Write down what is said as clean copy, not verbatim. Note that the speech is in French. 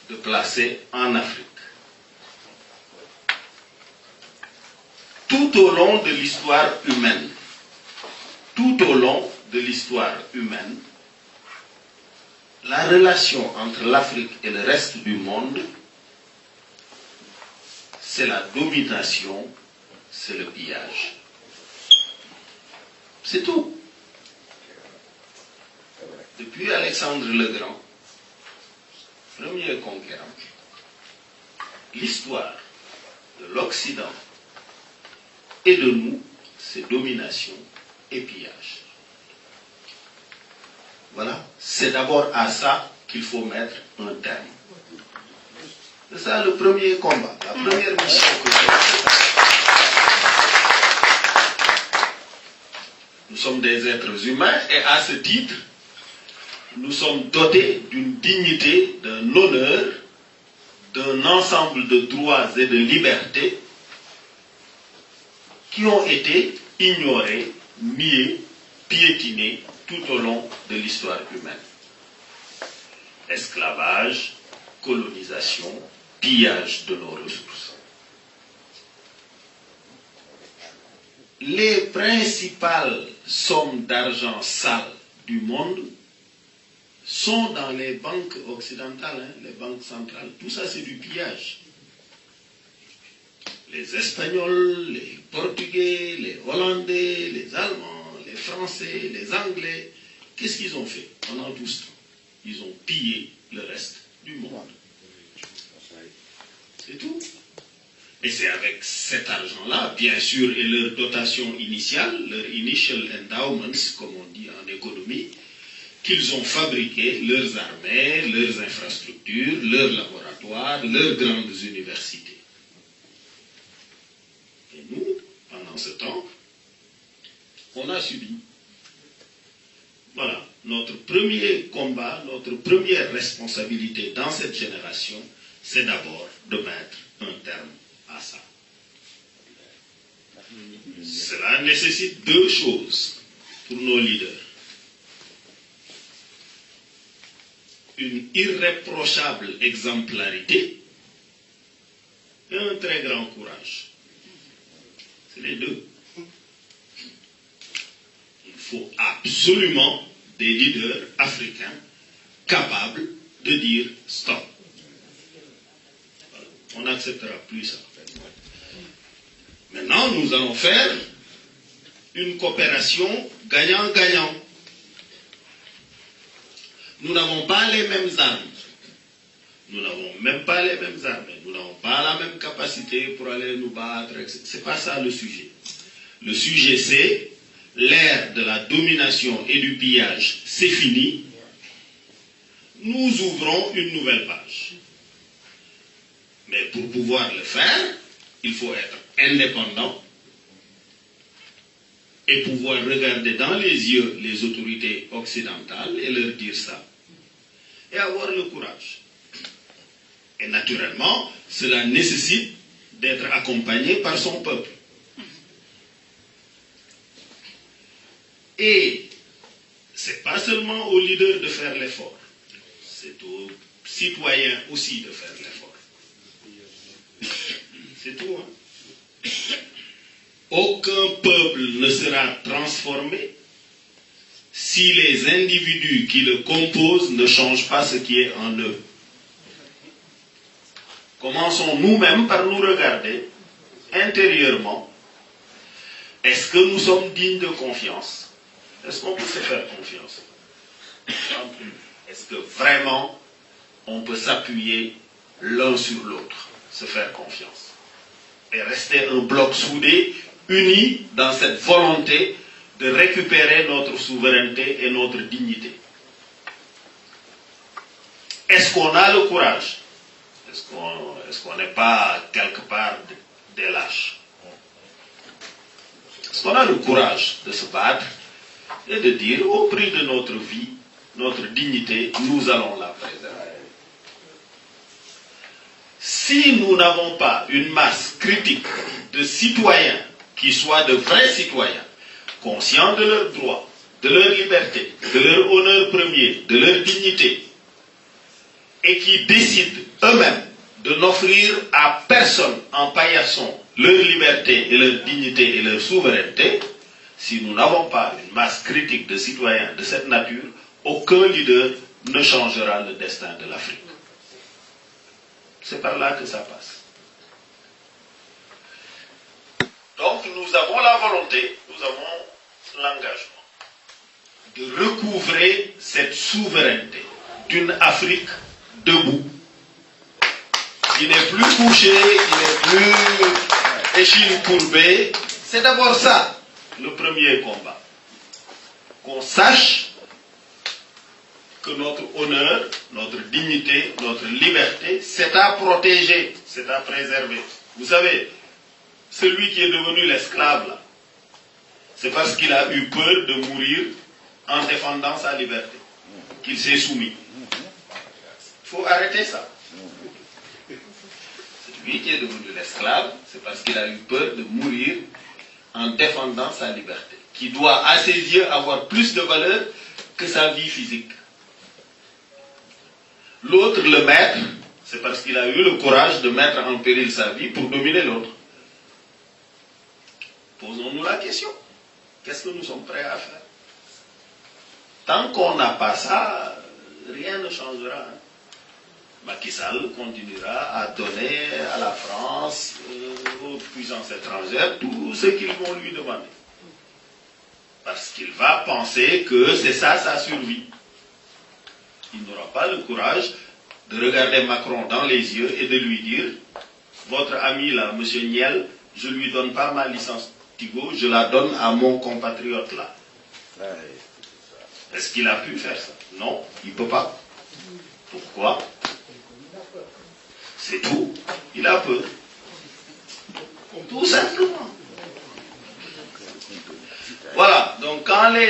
de placer en Afrique. Tout au long de l'histoire humaine, la relation entre l'Afrique et le reste du monde, c'est la domination, c'est le pillage. C'est tout. Depuis Alexandre le Grand, premier conquérant, l'histoire de l'Occident et de nous, c'est domination et pillage. Voilà, c'est d'abord à ça qu'il faut mettre un terme. C'est ça le premier combat, la première mission que j'ai. Nous sommes des êtres humains et à ce titre, nous sommes dotés d'une dignité, d'un honneur, d'un ensemble de droits et de libertés qui ont été ignorés, niés, piétinés tout au long de l'histoire humaine. Esclavage, colonisation, pillage de nos ressources. Les principales sommes d'argent sale du monde sont dans les banques occidentales, les banques centrales. Tout ça, c'est du pillage. Les Espagnols, les Portugais, les Hollandais, les Allemands, les Français, les Anglais, qu'est-ce qu'ils ont fait pendant tout ce temps? Ils ont pillé le reste du monde. C'est tout. Et c'est avec cet argent-là, bien sûr, et leur dotation initiale, leur initial endowments, comme on dit en économie, qu'ils ont fabriqué leurs armées, leurs infrastructures, leurs laboratoires, leurs grandes universités. Et nous, pendant ce temps, on a subi. Voilà, notre premier combat, notre première responsabilité dans cette génération, c'est d'abord de mettre un terme à ça. Cela nécessite deux choses pour nos leaders. Une irréprochable exemplarité et un très grand courage. C'est les deux. Il faut absolument des leaders africains capables de dire stop. On n'acceptera plus ça. Maintenant, nous allons faire une coopération gagnant-gagnant. Nous n'avons pas les mêmes armes. Nous n'avons même pas les mêmes armées. Nous n'avons pas la même capacité pour aller nous battre. Ce n'est pas ça le sujet. Le sujet, c'est l'ère de la domination et du pillage, c'est fini. Nous ouvrons une nouvelle page. Mais pour pouvoir le faire, il faut être indépendant et pouvoir regarder dans les yeux les autorités occidentales et leur dire ça. Et avoir le courage. Et naturellement, cela nécessite d'être accompagné par son peuple. Et ce n'est pas seulement aux leaders de faire l'effort, c'est aux citoyens aussi de faire l'effort. C'est tout, hein? Aucun peuple ne sera transformé si les individus qui le composent ne changent pas ce qui est en eux. Commençons nous-mêmes par nous regarder intérieurement. Est-ce que nous sommes dignes de confiance? Est-ce qu'on peut se faire confiance? Est-ce que vraiment on peut s'appuyer l'un sur l'autre, se faire confiance et rester un bloc soudé, uni dans cette volonté de récupérer notre souveraineté et notre dignité? Est-ce qu'on a le courage? Est-ce qu'on n'est pas quelque part des lâches? Est-ce qu'on a le courage de se battre et de dire au prix de notre vie, notre dignité, nous allons la préserver? Si nous n'avons pas une masse critique de citoyens qui soient de vrais citoyens, conscients de leurs droits, de leur liberté, de leur honneur premier, de leur dignité, et qui décident eux-mêmes de n'offrir à personne en paillassant leur liberté et leur dignité et leur souveraineté, si nous n'avons pas une masse critique de citoyens de cette nature, aucun leader ne changera le destin de l'Afrique. C'est par là que ça passe. Donc nous avons la volonté, nous avons l'engagement de recouvrer cette souveraineté d'une Afrique debout, qui n'est plus couchée, qui n'est plus échine courbée. C'est d'abord ça, le premier combat. Qu'on sache que notre honneur, notre dignité, notre liberté, c'est à protéger, c'est à préserver. Vous savez, celui qui est devenu l'esclave, là, c'est parce qu'il a eu peur de mourir en défendant sa liberté, qu'il s'est soumis. Il faut arrêter ça. Celui qui est devenu l'esclave, c'est parce qu'il a eu peur de mourir en défendant sa liberté, qui doit à ses yeux avoir plus de valeur que sa vie physique. L'autre, le maître, c'est parce qu'il a eu le courage de mettre en péril sa vie pour dominer l'autre. Posons-nous la question. Qu'est-ce que nous sommes prêts à faire? Tant qu'on n'a pas ça, rien ne changera. Macky Sall continuera à donner à la France, aux puissances étrangères, tout ce qu'ils vont lui demander. Parce qu'il va penser que c'est ça sa survie. Il n'aura pas le courage de regarder Macron dans les yeux et de lui dire « Votre ami là, M. Niel, je ne lui donne pas ma licence Tigo, je la donne à mon compatriote là. » Est-ce qu'il a pu faire ça? Non, il ne peut pas. Pourquoi? C'est tout. Il a peur. Tout simplement. Voilà. Donc quand les